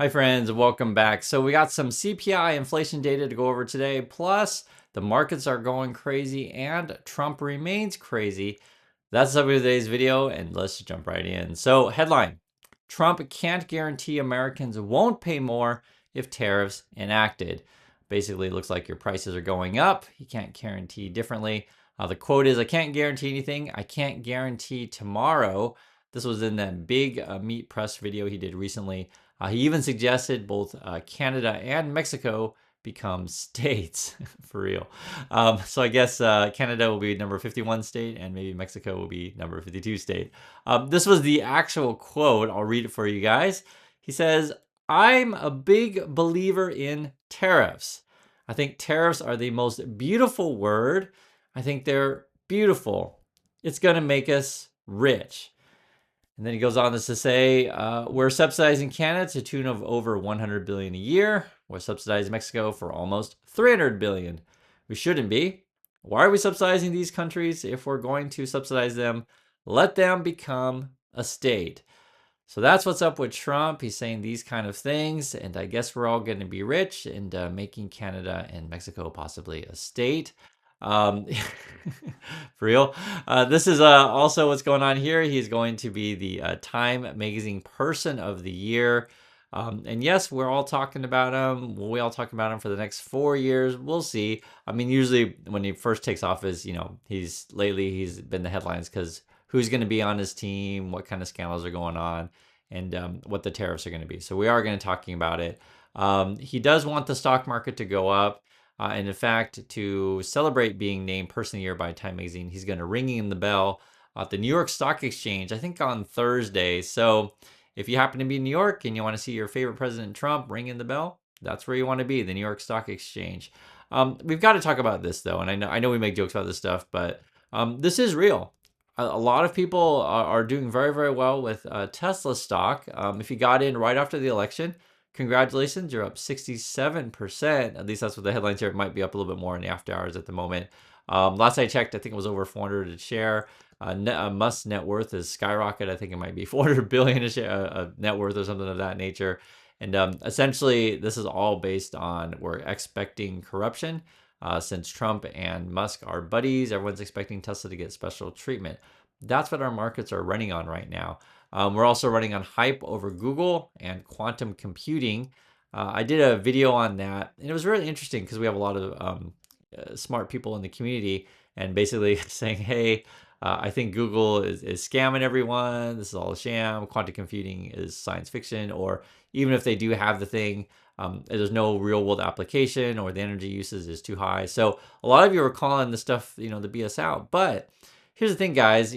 Hi friends, welcome back. So we got some CPI inflation data to go over today, plus the markets are going crazy and Trump remains crazy. That's the subject of today's video, and let's just jump right in. So headline, Trump can't guarantee Americans won't pay more if tariffs enacted. Basically, it looks like your prices are going up. He can't guarantee differently. The quote is, I can't guarantee anything. I can't guarantee tomorrow. This was in that big meat press video he did recently. He even suggested both Canada and Mexico become states for real. So I guess Canada will be number 51 state and maybe Mexico will be number 52 state. This was the actual quote. I'll read it for you guys. He says, I'm a big believer in tariffs. I think tariffs are the most beautiful word. I think they're beautiful. It's going to make us rich. And then he goes on to say, we're subsidizing Canada to the tune of over 100 billion a year. We're subsidizing Mexico for almost 300 billion. We shouldn't be. Why are we subsidizing these countries? If we're going to subsidize them, let them become a state. So that's what's up with Trump. He's saying these kind of things, and I guess we're all going to be rich and making Canada and Mexico possibly a state. Um, for real. This is also what's going on here. He's going to be the Time Magazine Person of the Year. And yes, we're all talking about him. Will we all talk about him for the next 4 years? We'll see. I mean, usually when he first takes office, he's been the headlines because who's going to be on his team, what kind of scandals are going on, and what the tariffs are going to be. So we are going to talking about it. He does want the stock market to go up. And in fact, to celebrate being named Person of the Year by Time Magazine, he's going to ring in the bell at the New York Stock Exchange, I think on Thursday. So if you happen to be in New York and you want to see your favorite President Trump ring in the bell, that's where you want to be, the New York Stock Exchange. We've got to talk about this though, and I know we make jokes about this stuff, but this is real. A lot of people are doing very, very well with Tesla stock. If you got in right after the election, congratulations, you're up 67%. At least that's what the headlines here. It might be up a little bit more in the after hours at the moment. Last I checked, I think it was over 400 a share. Musk's net worth is skyrocketed. I think it might be 400 billion a share, net worth or something of that nature. And essentially, this is all based on we're expecting corruption. Since Trump and Musk are buddies, everyone's expecting Tesla to get special treatment. That's what our markets are running on right now. We're also running on hype over Google and quantum computing. I did a video on that, and it was really interesting because we have a lot of smart people in the community and basically saying, hey, I think Google is scamming everyone. This is all a sham. Quantum computing is science fiction. Or even if they do have the thing, there's no real world application or the energy usage is too high. So a lot of you are calling the stuff, the BS out. But here's the thing, guys,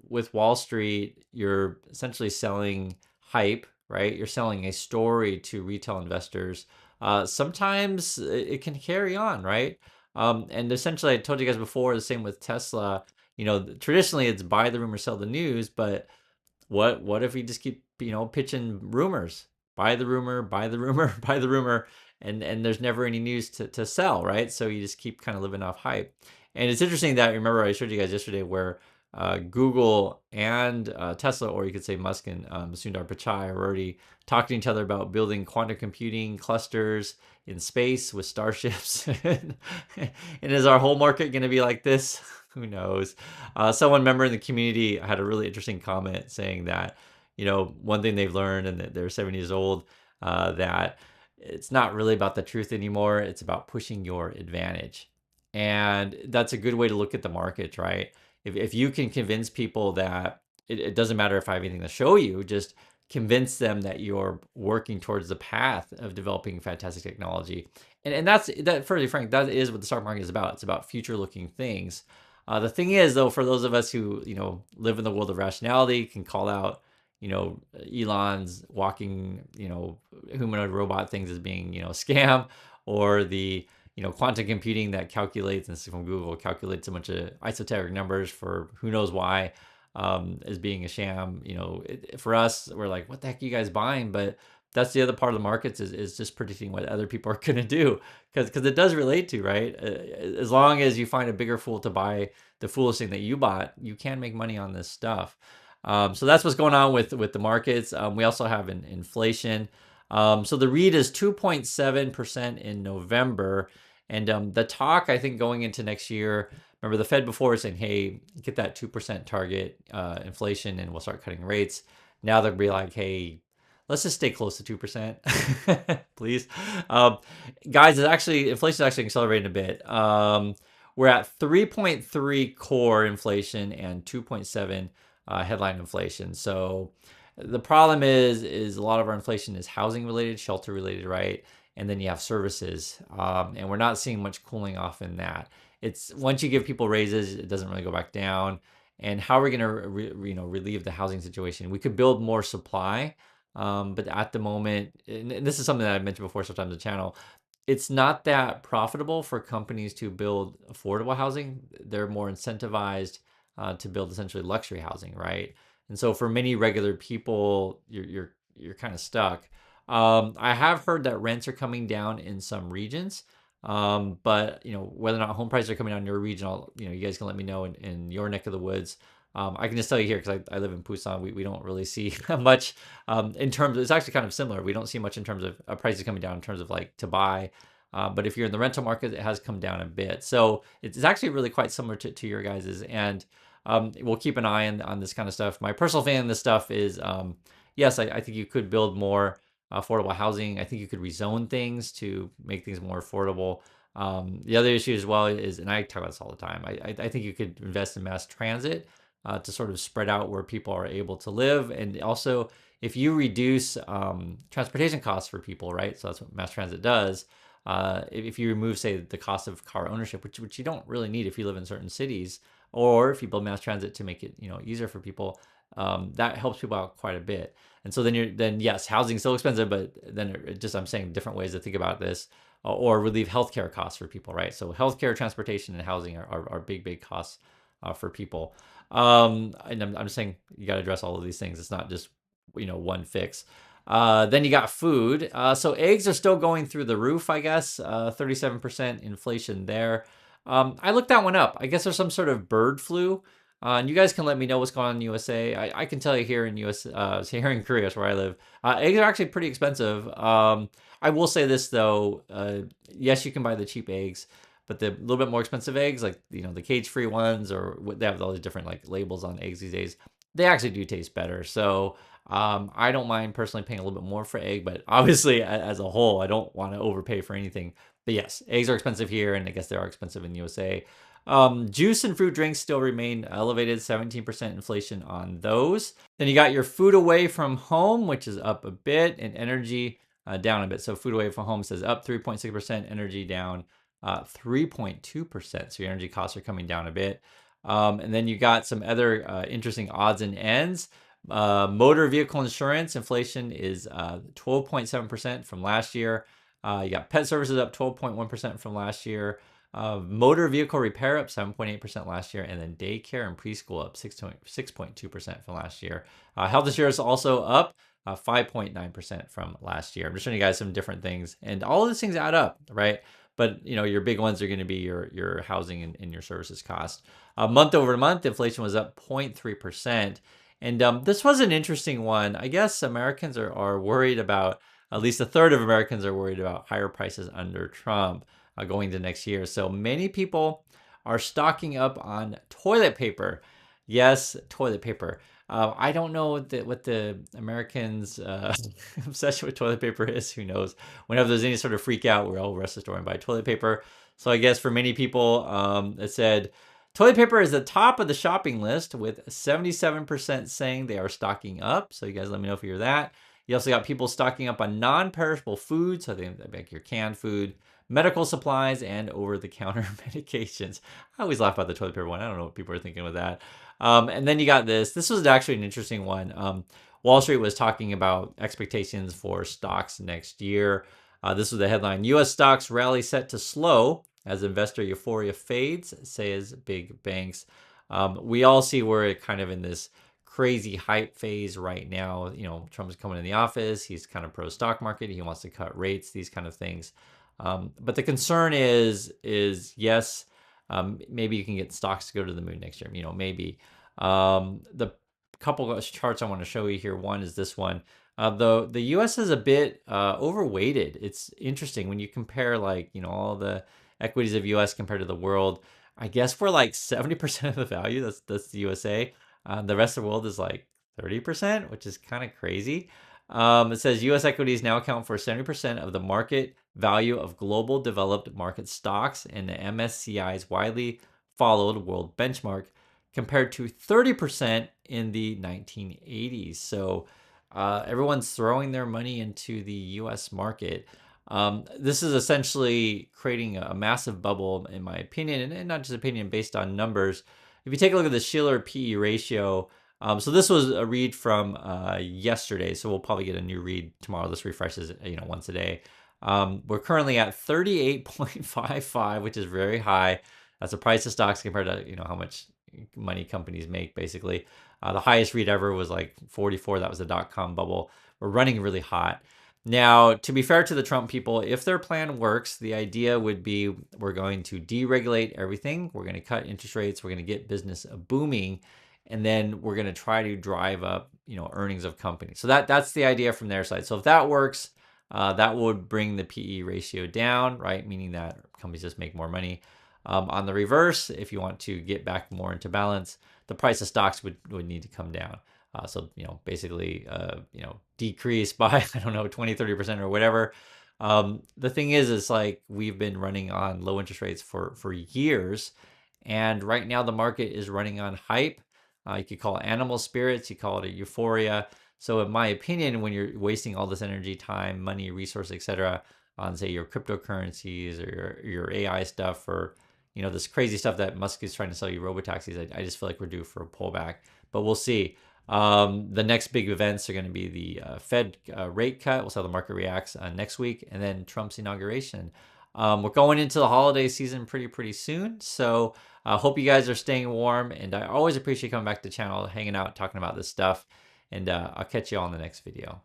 with Wall Street, you're essentially selling hype, right? You're selling a story to retail investors. Sometimes it can carry on, right? And essentially, I told you guys before, the same with Tesla. Traditionally it's buy the rumor, sell the news, but what if we just keep pitching rumors, buy the rumor, buy the rumor, buy the rumor, and there's never any news to sell, right? So you just keep kind of living off hype. And it's interesting that, remember I showed you guys yesterday where Google and Tesla, or you could say Musk and Sundar Pichai, are already talking to each other about building quantum computing clusters in space with starships. And is our whole market going to be like this? Who knows? Someone member in the community had a really interesting comment saying that, one thing they've learned, and that they're 7 years old, that it's not really about the truth anymore. It's about pushing your advantage. And that's a good way to look at the market, right? If you can convince people that it doesn't matter if I have anything to show you, just convince them that you're working towards the path of developing fantastic technology. And that, fairly frank, that is what the stock market is about. It's about future looking things. The thing is, though, for those of us who, live in the world of rationality, can call out, Elon's walking, humanoid robot things as being, scam, or the, quantum computing that calculates, and this is from Google, calculates a bunch of esoteric numbers for who knows why, as being a sham. For us, we're like, what the heck are you guys buying? But that's the other part of the markets is just predicting what other people are going to do, because it does relate to, right? As long as you find a bigger fool to buy the foolish thing that you bought, you can make money on this stuff. So that's what's going on with the markets. We also have inflation. So the read is 2.7% in November. And the talk, I think, going into next year, remember the Fed before was saying, hey, get that 2% target inflation and we'll start cutting rates. Now they'll be like, hey, let's just stay close to 2%, please. Um, Guys, inflation is actually accelerating a bit. We're at 3.3 core inflation and 2.7 headline inflation. So the problem is a lot of our inflation is housing related, shelter related, right? And then you have services, and we're not seeing much cooling off in that. It's once you give people raises, it doesn't really go back down. And how are we going to relieve the housing situation? We could build more supply, but at the moment, and this is something that I've mentioned before sometimes on the channel, it's not that profitable for companies to build affordable housing. They're more incentivized to build essentially luxury housing, right? And so for many regular people, you're kind of stuck. I have heard that rents are coming down in some regions, but whether or not home prices are coming down in your region, you guys can let me know in your neck of the woods. I can just tell you here because I live in Busan, we don't really see much in terms. It's actually kind of similar. We don't see much in terms of prices coming down in terms of like to buy. But if you're in the rental market, it has come down a bit. So it's actually really quite similar to your guys's. And we'll keep an eye on this kind of stuff. My personal fan of this stuff is, yes, I think you could build more affordable housing. I think you could rezone things to make things more affordable. The other issue as well is, and I talk about this all the time, I think you could invest in mass transit to sort of spread out where people are able to live. And also, if you reduce transportation costs for people, right? So that's what mass transit does. If you remove, say, the cost of car ownership, which you don't really need if you live in certain cities, or if you build mass transit to make it easier for people, that helps people out quite a bit. And so then yes, housing's still expensive, but then I'm saying different ways to think about this, or relieve healthcare costs for people, right? So healthcare, transportation, and housing are big costs for people. And I'm just saying you got to address all of these things. It's not just one fix. Then you got food. So eggs are still going through the roof, I guess. 37% inflation there. I looked that one up. I guess there's some sort of bird flu. And you guys can let me know what's going on in the USA. I can tell you here in here in Korea is where I live. Eggs are actually pretty expensive. I will say this though. Yes, you can buy the cheap eggs, but the little bit more expensive eggs, like the cage-free ones, or they have all these different like labels on eggs these days, they actually do taste better. So I don't mind personally paying a little bit more for egg, but obviously as a whole, I don't want to overpay for anything. But yes, eggs are expensive here, and I guess they are expensive in the USA. Juice and fruit drinks still remain elevated, 17% inflation on those. Then you got your food away from home, which is up a bit, and energy down a bit. So food away from home says up 3.6%, energy down 3.2%. So your energy costs are coming down a bit. And then you got some other interesting odds and ends. Motor vehicle insurance inflation is 12.7% from last year. You got pet services up 12.1% from last year. Motor vehicle repair up 7.8% last year, and then daycare and preschool up 6.2% from last year. Health insurance also up 5.9% from last year. I'm just showing you guys some different things, and all of these things add up, right? But your big ones are going to be your housing and your services cost. Month over month, inflation was up 0.3%. And this was an interesting one. I guess Americans are worried about, at least a third of Americans are worried about higher prices under Trump going to next year. So many people are stocking up on toilet paper. Yes, toilet paper. I don't know what the Americans' obsession with toilet paper is. Who knows? Whenever there's any sort of freak out, we're all rush to the store and buy toilet paper. So I guess for many people, it said toilet paper is the top of the shopping list, with 77% saying they are stocking up. So you guys let me know if you're that. You also got people stocking up on non-perishable foods. So I think like your canned food, medical supplies, and over-the-counter medications. I always laugh about the toilet paper one. I don't know what people are thinking with that. And then you got this. This was actually an interesting one. Wall Street was talking about expectations for stocks next year. This was the headline: U.S. stocks rally set to slow as investor euphoria fades, says big banks. We all see we're kind of in this crazy hype phase right now. Trump's coming in the office. He's kind of pro stock market. He wants to cut rates, these kind of things. But the concern is yes, maybe you can get stocks to go to the moon next year. Maybe. The couple of charts I want to show you here. One is this one. The U.S. is a bit overweighted. It's interesting when you compare, like, all the equities of U.S. compared to the world. I guess we're like 70% of the value. That's the USA. The rest of the world is like 30%, which is kind of crazy. It says U.S. equities now account for 70% of the market value of global developed market stocks in the MSCI's widely followed world benchmark, compared to 30% in the 1980s. So everyone's throwing their money into the US market. This is essentially creating a massive bubble, in my opinion, and not just opinion, based on numbers. If you take a look at the Shiller PE ratio, so this was a read from yesterday, so we'll probably get a new read tomorrow. This refreshes, once a day. We're currently at 38.55, which is very high. That's the price of stocks compared to how much money companies make, basically. The highest read ever was like 44. That was the dot-com bubble. We're running really hot. Now, to be fair to the Trump people, if their plan works, the idea would be we're going to deregulate everything. We're going to cut interest rates. We're going to get business booming. And then we're going to try to drive up, earnings of companies. So that's the idea from their side. So if that works, that would bring the PE ratio down, right? Meaning that companies just make more money. On the reverse, if you want to get back more into balance, the price of stocks would need to come down. So, basically, decrease by, I don't know, 20, 30% or whatever. The thing is like we've been running on low interest rates for years. And right now the market is running on hype. You could call it animal spirits, you call it a euphoria. So in my opinion, when you're wasting all this energy, time, money, resource, etc., on say your cryptocurrencies or your AI stuff, or this crazy stuff that Musk is trying to sell you, robotaxis, I just feel like we're due for a pullback. But we'll see. The next big events are going to be the Fed rate cut. We'll see how the market reacts next week, and then Trump's inauguration. We're going into the holiday season pretty soon, so I hope you guys are staying warm, and I always appreciate coming back to the channel, hanging out, talking about this stuff, and I'll catch you all in the next video.